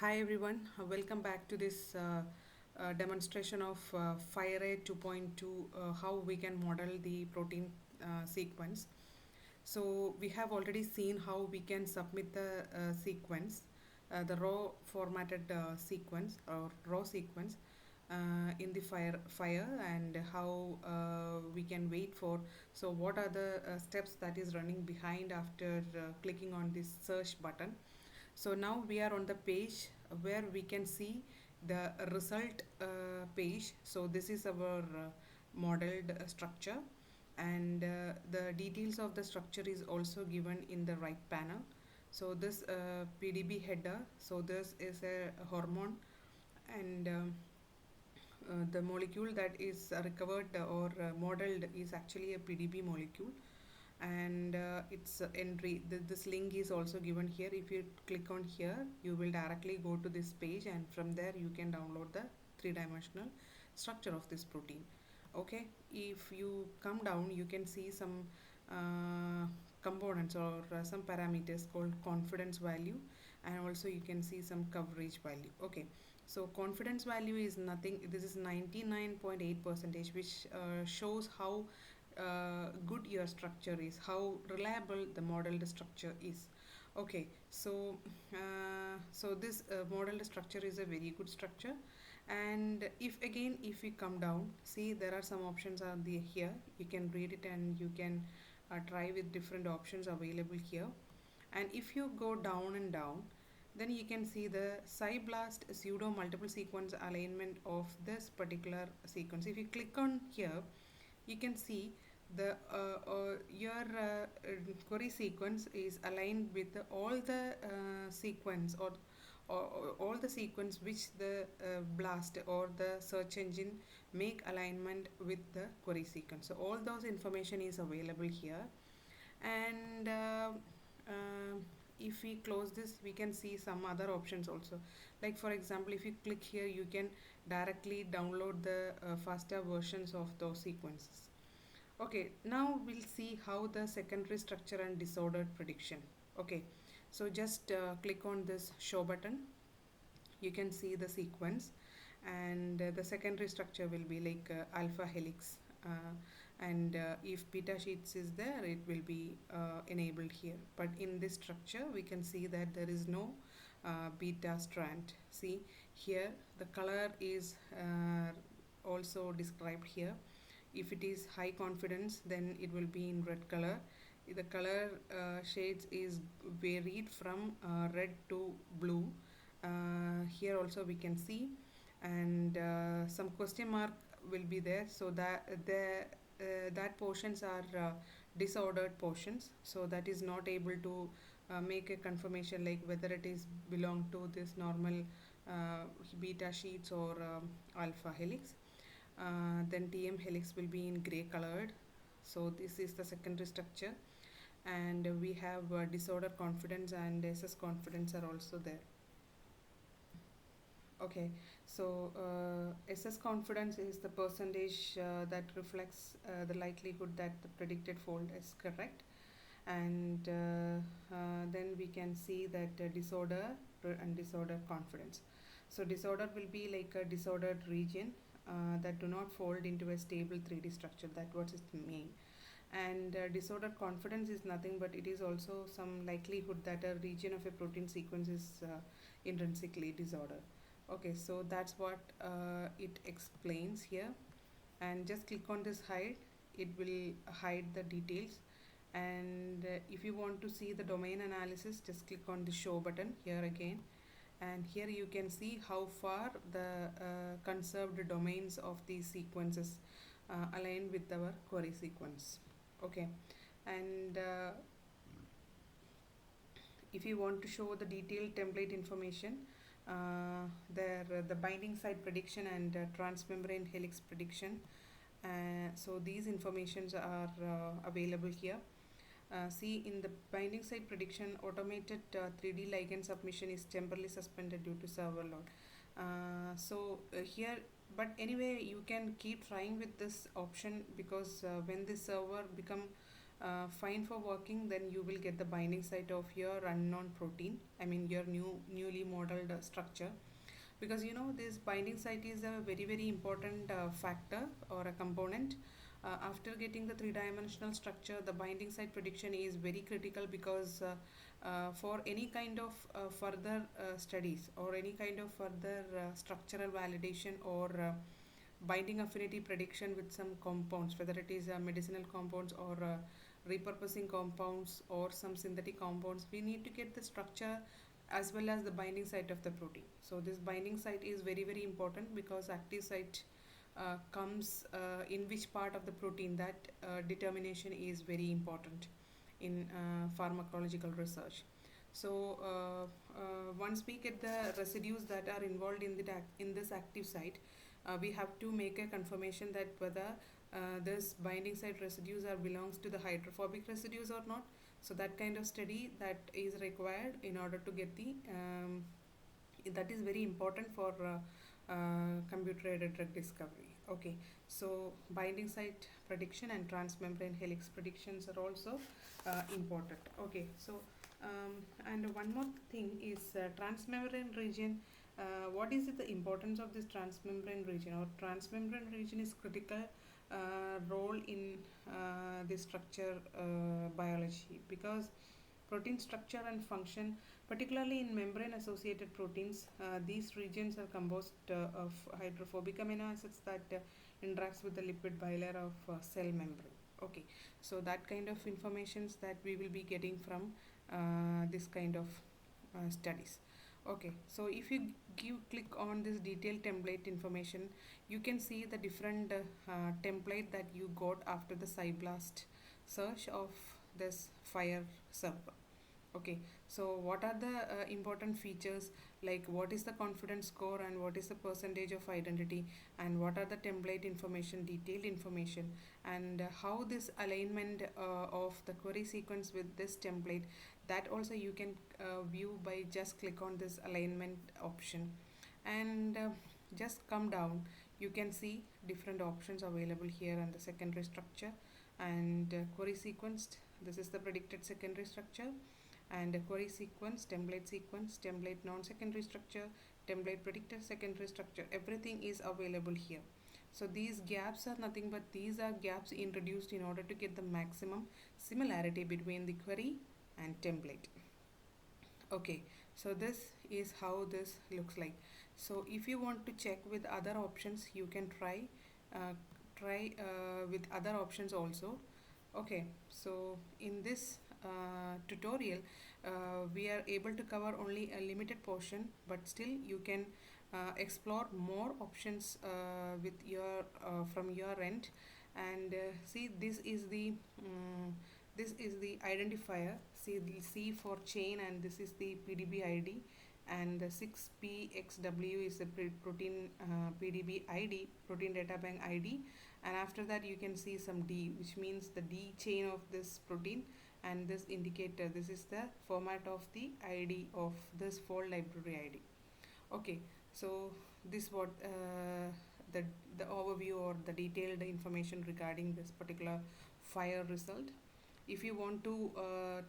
Hi everyone, welcome back to this demonstration of FireArray 2.2, how we can model the protein sequence. So we have already seen how we can submit the sequence, the raw formatted sequence or raw sequence in the fire and how we can wait for. So what are the steps that is running behind after clicking on this search button. So now we are on the page where we can see the result page. So this is our modeled structure, and the details of the structure is also given in the right panel. So this PDB header, so this is a hormone, and the molecule that is recovered or modeled is actually a PDB molecule, and its entry, this link is also given here. If you click on here, you will directly go to this page, and from there you can download the three-dimensional structure of this protein. Okay, if you come down, you can see some uh, components or some parameters called confidence value, and also you can see some coverage value. Okay, so confidence value is nothing, this is 99.8 percentage, which shows how good your structure is, how reliable the modeled structure is. Okay, so this modeled structure is a very good structure. And if we come down, see there are some options are the here, you can read it and you can try with different options available here. And if you go down and down, then you can see the SciBlast pseudo multiple sequence alignment of this particular sequence. If you click on here, you can see the your query sequence is aligned with all the sequence or all the sequence which the blast or the search engine make alignment with the query sequence. So all those information is available here. And if we close this, we can see some other options also. Like for example, if you click here, you can directly download the faster versions of those sequences. Okay, now we'll see how the secondary structure and disordered prediction. Okay, so just click on this show button. You can see the sequence, and the secondary structure will be like alpha helix, and if beta sheets is there, it will be enabled here. But in this structure, we can see that there is no beta strand. See here, the color is also described here. If it is high confidence, then it will be in red color. The color shades is varied from red to blue. Here also we can see, and some question mark will be there, so that that portions are disordered portions, so that is not able to make a confirmation like whether it is belong to this normal beta sheets or alpha helix. Then TM helix will be in gray colored. So this is the secondary structure, and we have disorder confidence and SS confidence are also there. Okay, so SS confidence is the percentage that reflects the likelihood that the predicted fold is correct, and then we can see that disorder and disorder confidence. So disorder will be like a disordered region that do not fold into a stable 3D structure. That what is the main. And disorder confidence is nothing but it is also some likelihood that a region of a protein sequence is intrinsically disordered. Okay, so that's what it explains here. And just click on this hide, it will hide the details. And if you want to see the domain analysis, just click on the show button here again, and here you can see how far the conserved domains of these sequences align with our query sequence. Okay, and if you want to show the detailed template information, there the binding site prediction and transmembrane helix prediction, so these informations are available here. See, in the binding site prediction, automated 3D ligand submission is temporarily suspended due to server load. Here, but anyway, you can keep trying with this option, because when this server become fine for working, then you will get the binding site of your unknown protein, I mean your newly modeled structure. Because you know this binding site is a very very important factor or a component. After getting the three-dimensional structure, the binding site prediction is very critical, because for any kind of further studies or any kind of further structural validation or binding affinity prediction with some compounds, whether it is medicinal compounds or repurposing compounds or some synthetic compounds, we need to get the structure as well as the binding site of the protein. So this binding site is very very important, because active site comes in which part of the protein, that determination is very important in pharmacological research. So once we get the residues that are involved in in this active site, we have to make a confirmation that whether this binding site residues are belongs to the hydrophobic residues or not. So that kind of study that is required in order to get the that is very important for computer aided drug discovery. Okay, so binding site prediction and transmembrane helix predictions are also important. Okay, so and one more thing is transmembrane region. What is the importance of this transmembrane region? Or transmembrane region is critical role in the structure biology, because protein structure and function, particularly in membrane associated proteins, these regions are composed of hydrophobic amino acids that interacts with the lipid bilayer of cell membrane. Okay, so that kind of informations that we will be getting from this kind of studies. Okay, so if you click on this detailed template information, you can see the different template that you got after the SciBlast search of this fire server. Okay, so what are the important features, like what is the confidence score and what is the percentage of identity, and what are the template information, detailed information, and how this alignment of the query sequence with this template, that also you can view by just click on this alignment option. And just come down, you can see different options available here on the secondary structure and query sequenced. This is the predicted secondary structure, and a query sequence, template non-secondary structure, template predicted secondary structure, everything is available here. So these gaps are nothing but these are gaps introduced in order to get the maximum similarity between the query and template. Okay, so this is how this looks like. So if you want to check with other options, you can try with other options also. Okay, so in this tutorial, we are able to cover only a limited portion, but still you can explore more options with your from your end. And see, this is the identifier. See the C for chain, and this is the PDB ID, and the 6PXW is the protein PDB ID, protein data bank ID. And after that you can see some D, which means the D chain of this protein, and this indicator, this is the format of the ID of this fold library ID. Okay, so this what the overview or the detailed information regarding this particular fire result. If you want to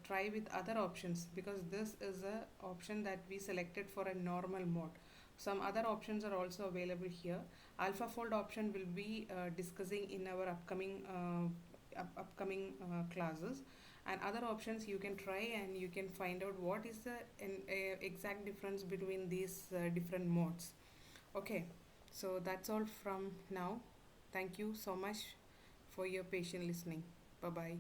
try with other options, because this is a option that we selected for a normal mode, some other options are also available here. AlphaFold option will be discussing in our upcoming classes, and other options you can try and you can find out what is the exact difference between these different modes. Okay, so that's all from now. Thank you so much for your patient listening. Bye bye.